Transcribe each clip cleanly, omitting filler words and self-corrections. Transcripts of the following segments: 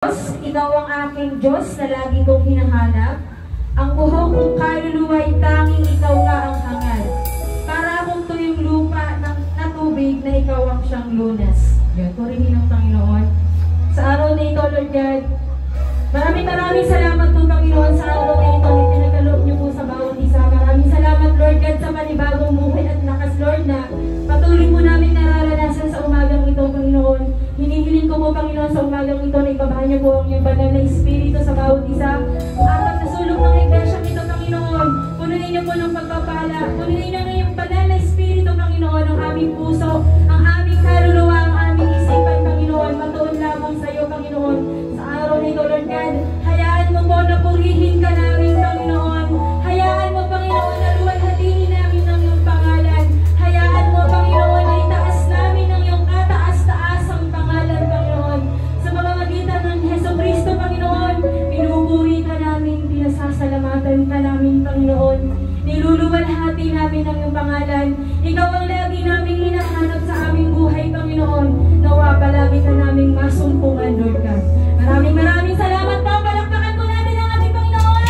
Ikaw ang aking Diyos na lagi kong hinahanap. Ang buhok kong kaluluwa'y tanging ikaw nga ang hangal. Para akong tuyong lupa na tubig na ikaw ang siyang lunas. Yan, purihin ng Panginoon. Sa araw na ito, Lord God, maraming salamat po, Panginoon, sa araw na ito na pinagkaloob niyo po sa bawat isa. Maraming salamat, Lord God, sa panibagong buhay at lakas, Lord, na patuloy po namin nararanasan sa umagang ito, Panginoon. Hinihiling ko po, Panginoon, sa umagang ito na ibabahan niyo po ang iyong banal na Espiritu sa bawat isa. Ang apat na sulok ng iglesia ito, Panginoon, punuin niyo po ng pagpapala, punuin niyo ng iyong banal na Espiritu, Panginoon, ang aming puso, ang aming kaluluwa, ang aming isipan, Panginoon, matuon lamang sa iyo, Panginoon. Sa araw na ito, Lord God, hayaan mo po na purihin ka namin, Panginoon. Hayaan mo, Panginoon, na luwalhatiin namin ng iyong pangalan. Hayaan mo, Panginoon, na itaas namin ng iyong kataas-taasang pangalan, Panginoon. Sa mga magitan ng Jesucristo, Panginoon, pinupuri ka namin, pinasasalamatan ka namin, Panginoon. Niluluwalhati namin ang iyong pangalan. Ikaw ang lagi namin hinahanap sa aming buhay, Panginoon. Nawa palagi ka naming masumpungan, Lord God. Maraming salamat po. Palakpakan po natin ang ating Panginoon.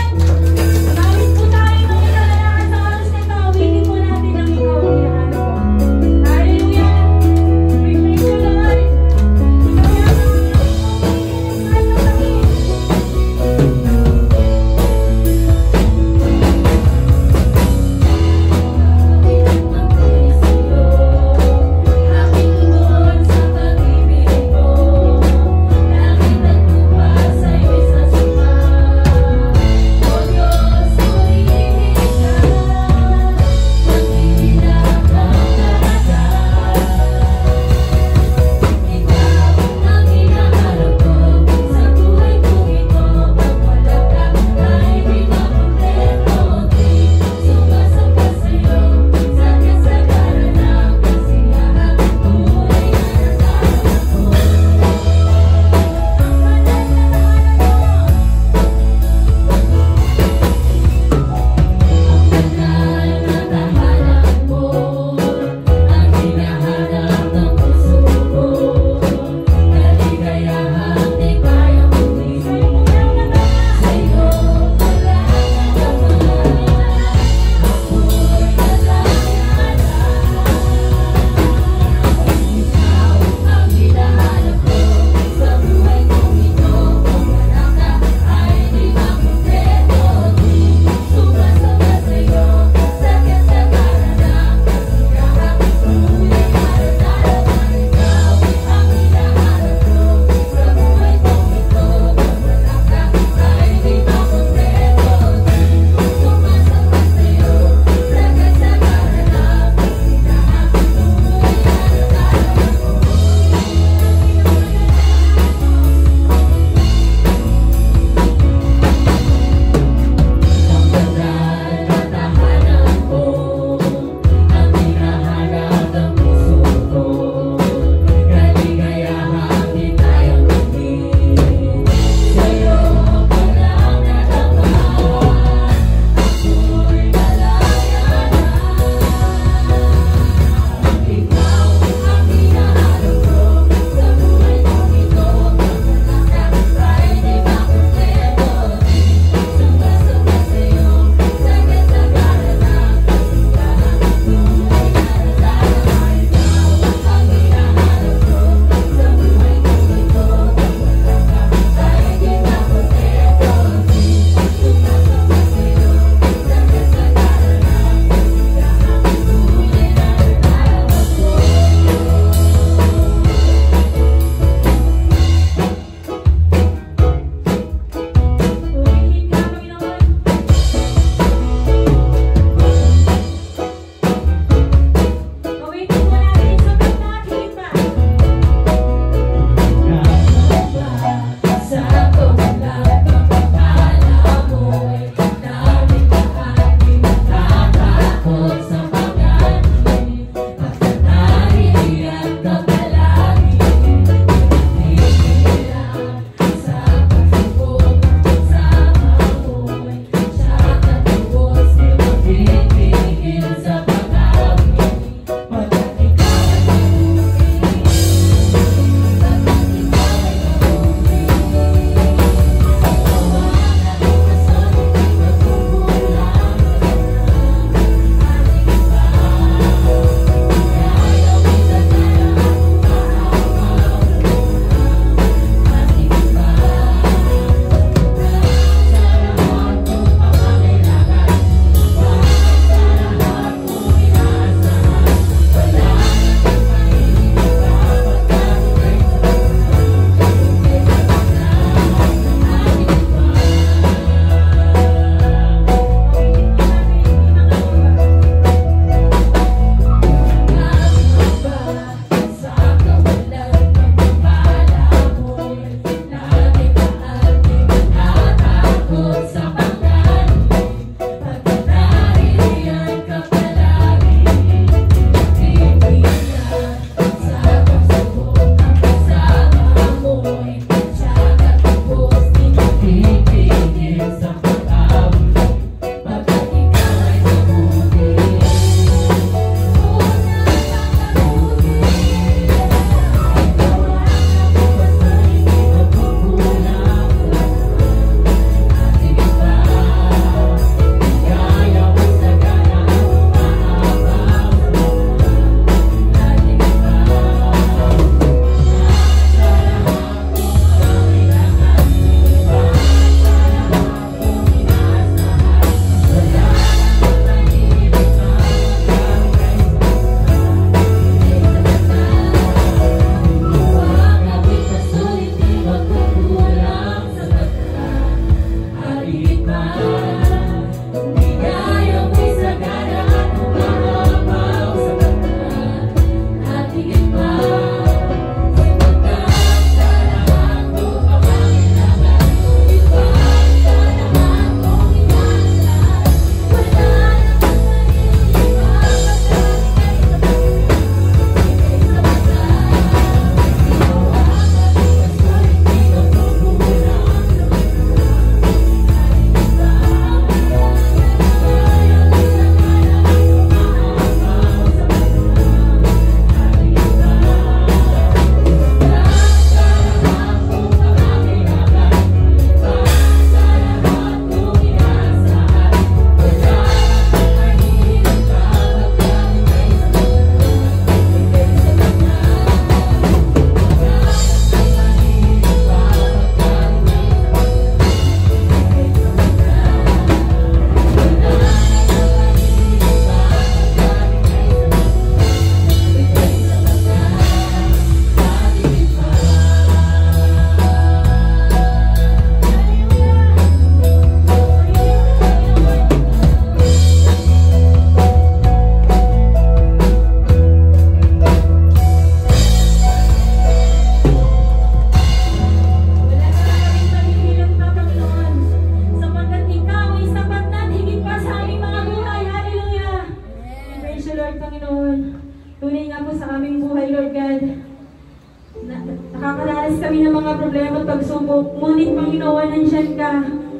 Ngunit, Panginoon, nandyan ka.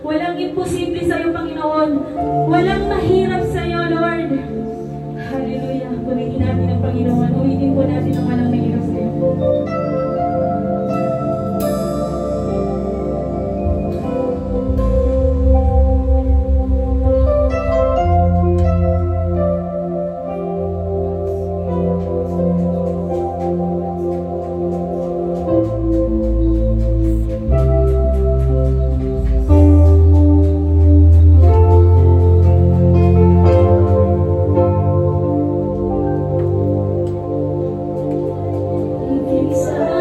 Walang imposible sa'yo, Panginoon. Walang mahirap sa'yo, Lord. Hallelujah. Purihin natin ang Panginoon. Ulitin po natin ang walang mahirap sa'yo. Sa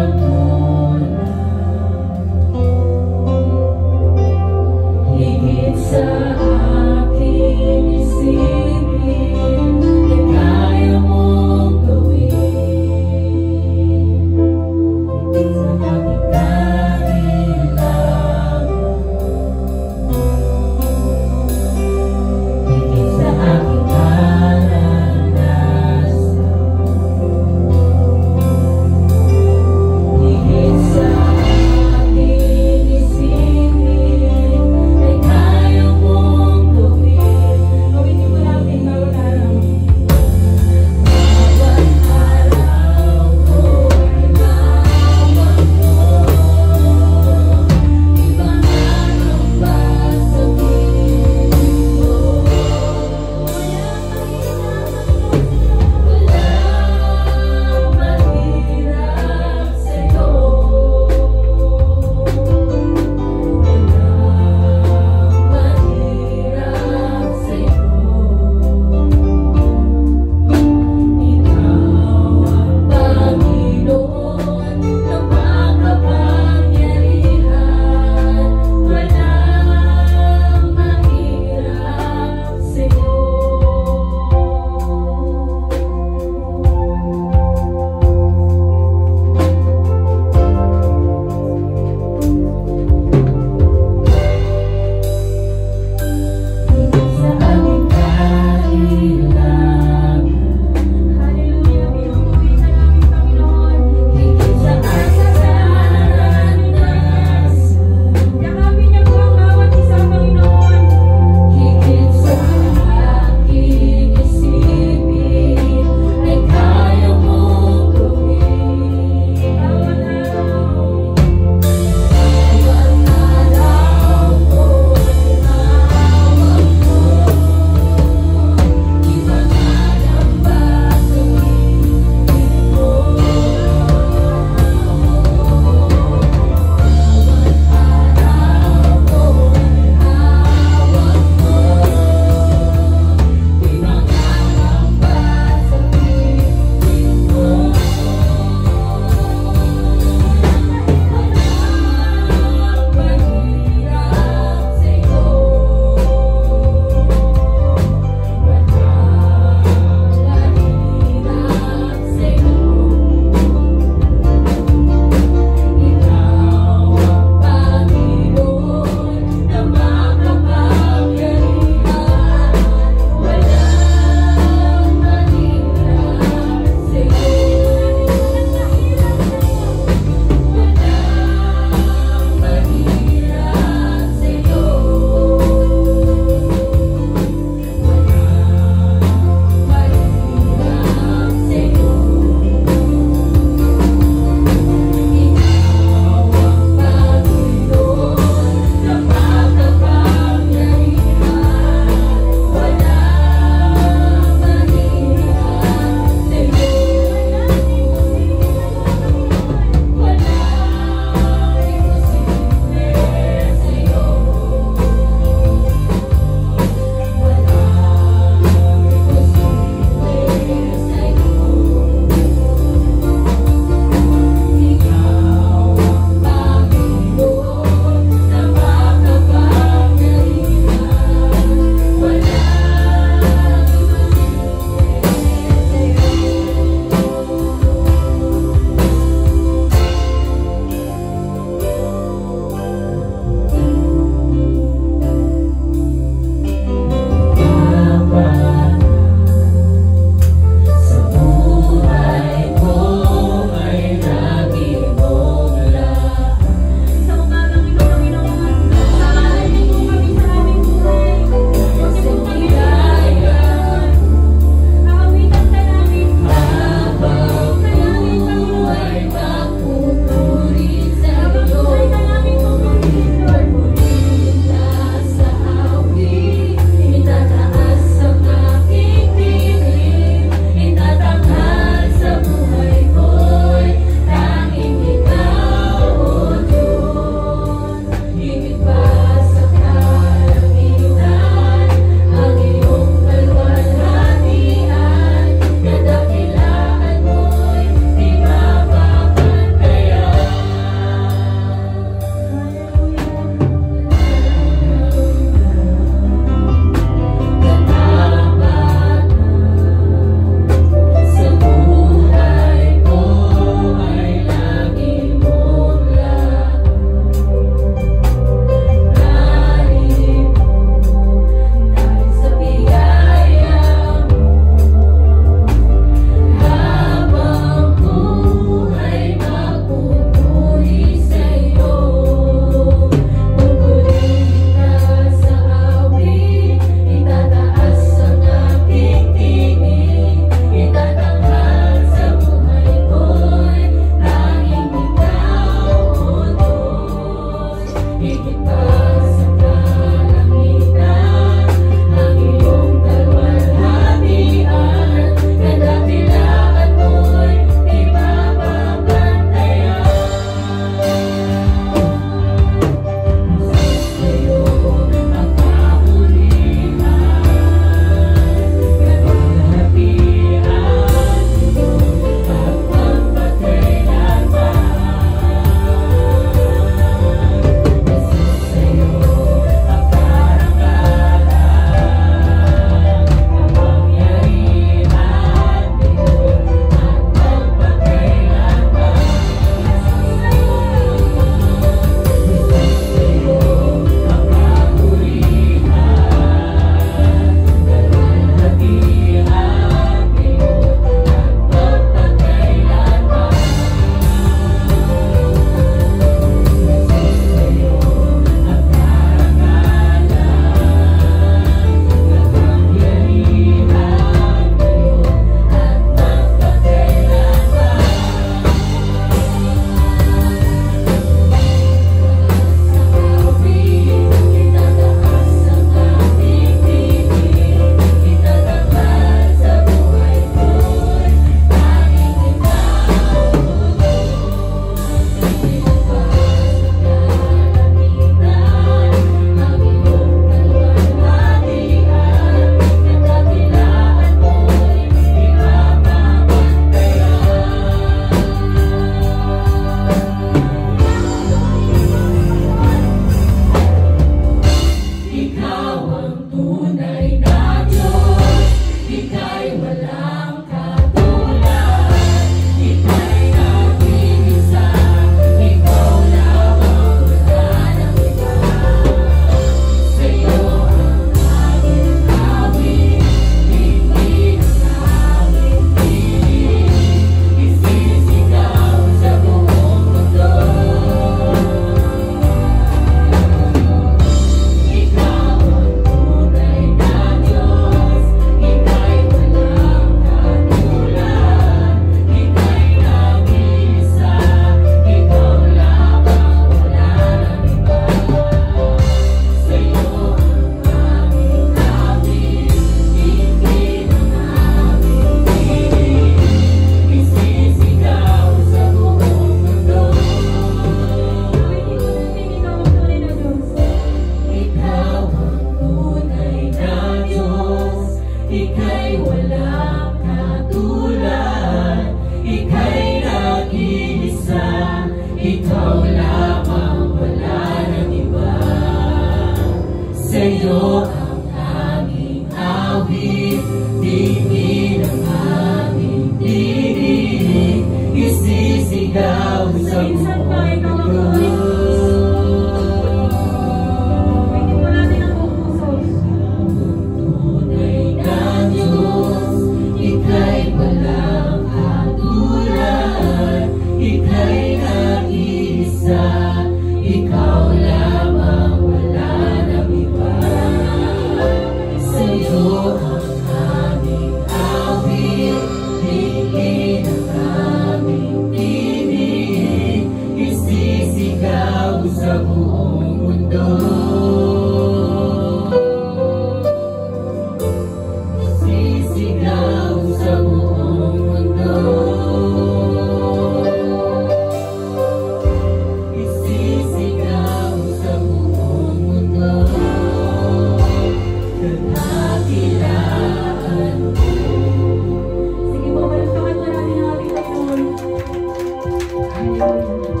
Hallelujah.